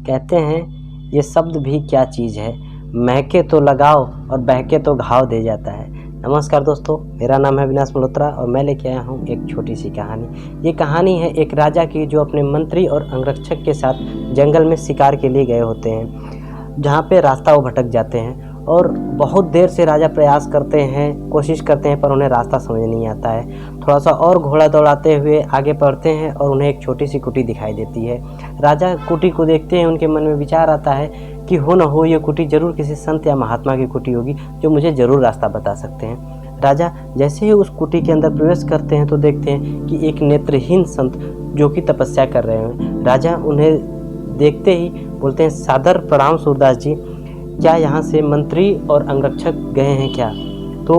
कहते हैं ये शब्द भी क्या चीज़ है, महके तो लगाओ और बहके तो घाव दे जाता है। नमस्कार दोस्तों, मेरा नाम है अविनाश मल्होत्रा और मैं लेके आया हूँ एक छोटी सी कहानी। ये कहानी है एक राजा की जो अपने मंत्री और अंगरक्षक के साथ जंगल में शिकार के लिए गए होते हैं, जहाँ पे रास्ता वो भटक जाते हैं और बहुत देर से राजा प्रयास करते हैं, कोशिश करते हैं, पर उन्हें रास्ता समझ नहीं आता है। थोड़ा सा और घोड़ा दौड़ाते हुए आगे बढ़ते हैं और उन्हें एक छोटी सी कुटी दिखाई देती है। राजा कुटी को देखते हैं, उनके मन में विचार आता है कि हो न हो ये कुटी जरूर किसी संत या महात्मा की कुटी होगी जो मुझे ज़रूर रास्ता बता सकते हैं। राजा जैसे ही उस कुटी के अंदर प्रवेश करते हैं तो देखते हैं कि एक नेत्रहीन संत जो कि तपस्या कर रहे हैं। राजा उन्हें देखते ही बोलते हैं, सादर प्रणाम सूरदास जी, क्या यहाँ से मंत्री और अंगरक्षक गए हैं क्या? तो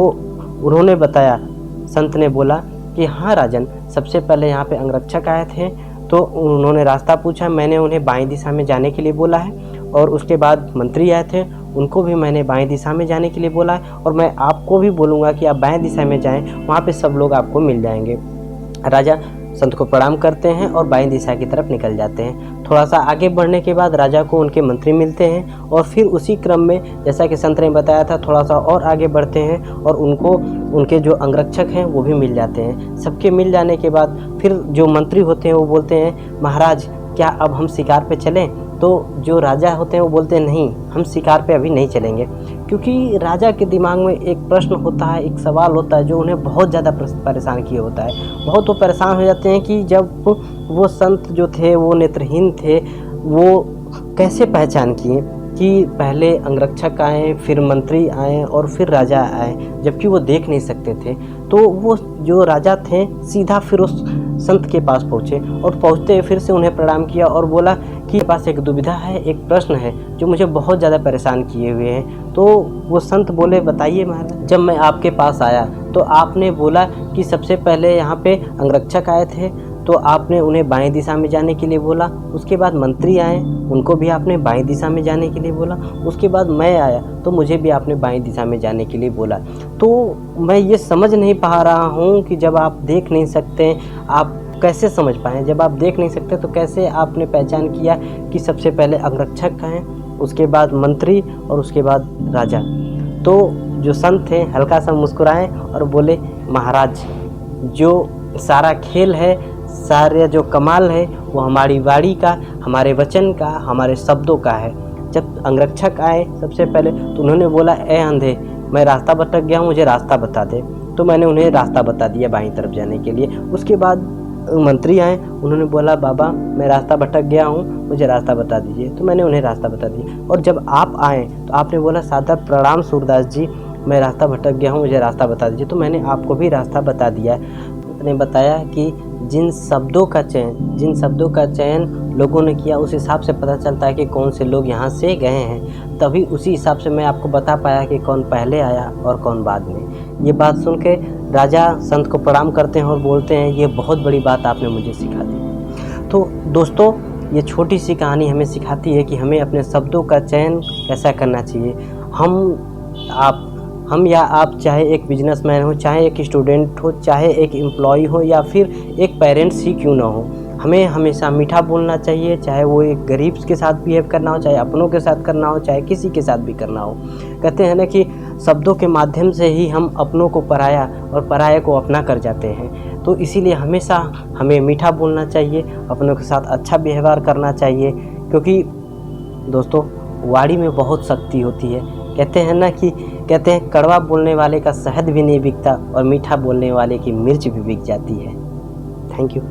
उन्होंने बताया, संत ने बोला कि हाँ राजन, सबसे पहले यहाँ पे अंगरक्षक आए थे तो उन्होंने रास्ता पूछा, मैंने उन्हें बाईं दिशा में जाने के लिए बोला है, और उसके बाद मंत्री आए थे, उनको भी मैंने बाईं दिशा में जाने के लिए बोला है, और मैं आपको भी बोलूँगा कि आप बाएं दिशा में जाएं, वहाँ पे सब लोग आपको मिल जाएंगे। राजा संत को प्रणाम करते हैं और बाईं दिशा की तरफ निकल जाते हैं। थोड़ा सा आगे बढ़ने के बाद राजा को उनके मंत्री मिलते हैं और फिर उसी क्रम में जैसा कि संत ने बताया था, थोड़ा सा और आगे बढ़ते हैं और उनको उनके जो अंगरक्षक हैं वो भी मिल जाते हैं। सबके मिल जाने के बाद फिर जो मंत्री होते हैं वो बोलते हैं, महाराज क्या अब हम शिकार पे चलें? तो जो राजा होते हैं वो बोलते हैं, नहीं, हम शिकार पे अभी नहीं चलेंगे, क्योंकि राजा के दिमाग में एक प्रश्न होता है, एक सवाल होता है जो उन्हें बहुत ज़्यादा परेशान किए होता है। बहुत वो परेशान हो जाते हैं कि जब वो संत जो थे वो नेत्रहीन थे, वो कैसे पहचान किए कि पहले अंगरक्षक आए, फिर मंत्री आए और फिर राजा आए, जबकि वो देख नहीं सकते थे। तो वो जो राजा थे सीधा फिर उस संत के पास पहुँचे और पहुँचते फिर से उन्हें प्रणाम किया और बोला कि पास एक दुविधा है, एक प्रश्न है जो मुझे बहुत ज़्यादा परेशान किए हुए हैं। तो वो संत बोले, बताइए महाराज। जब मैं आपके पास आया तो आपने बोला कि सबसे पहले यहाँ पे अंगरक्षक आए थे तो आपने उन्हें बाएं दिशा में जाने के लिए बोला, उसके बाद मंत्री आए, उनको भी आपने बाएं दिशा में जाने के लिए बोला, उसके बाद मैं आया तो मुझे भी आपने बाएं दिशा में जाने के लिए बोला। तो मैं ये समझ नहीं पा रहा हूँ कि जब आप देख नहीं सकते आप कैसे समझ पाएँ? जब आप देख नहीं सकते तो कैसे आपने पहचान किया कि सबसे पहले अंगरक्षक आए, उसके बाद मंत्री और उसके बाद राजा? तो जो संत थे हल्का सा मुस्कुराए और बोले, महाराज जो सारा खेल है, सारे जो कमाल है वो हमारी वाणी का, हमारे वचन का, हमारे शब्दों का है। जब अंगरक्षक आए सबसे पहले तो उन्होंने बोला, ए अंधे, मैं रास्ता भटक गया हूँ, मुझे रास्ता बता दे। तो मैंने उन्हें रास्ता बता दिया बाईं तरफ जाने के लिए। उसके बाद मंत्री आए, उन्होंने बोला, बाबा मैं रास्ता भटक गया हूँ, मुझे रास्ता बता दीजिए। तो मैंने उन्हें रास्ता बता दिया। और जब आप आए तो आपने बोला, सादर प्रणाम सूरदास जी, मैं रास्ता भटक गया हूँ, मुझे रास्ता बता दीजिए। तो मैंने आपको भी रास्ता बता दिया। ने बताया कि जिन शब्दों का चयन लोगों ने किया उस हिसाब से पता चलता है कि कौन से लोग यहाँ से गए हैं, तभी उसी हिसाब से मैं आपको बता पाया कि कौन पहले आया और कौन बाद में। ये बात सुन के राजा संत को प्रणाम करते हैं और बोलते हैं, ये बहुत बड़ी बात आपने मुझे सिखा दी। तो दोस्तों, ये छोटी सी कहानी हमें सिखाती है कि हमें अपने शब्दों का चयन कैसा करना चाहिए। हम या आप चाहे एक बिजनेसमैन हो, चाहे एक स्टूडेंट हो, चाहे एक एम्प्लॉय हो या फिर एक पेरेंट्स ही क्यों ना हो, हमें हमेशा मीठा बोलना चाहिए, चाहे वो एक गरीब के साथ बिहेव करना हो, चाहे अपनों के साथ करना हो, चाहे किसी के साथ भी करना हो। कहते हैं ना कि शब्दों के माध्यम से ही हम अपनों को पराया और पराये को अपना कर जाते हैं। तो इसीलिए हमेशा हमें मीठा बोलना चाहिए, अपनों के साथ अच्छा व्यवहार करना चाहिए, क्योंकि दोस्तों वाणी में बहुत शक्ति होती है। कहते हैं कड़वा बोलने वाले का शहद भी नहीं बिकता और मीठा बोलने वाले की मिर्च भी बिक जाती है। Thank you.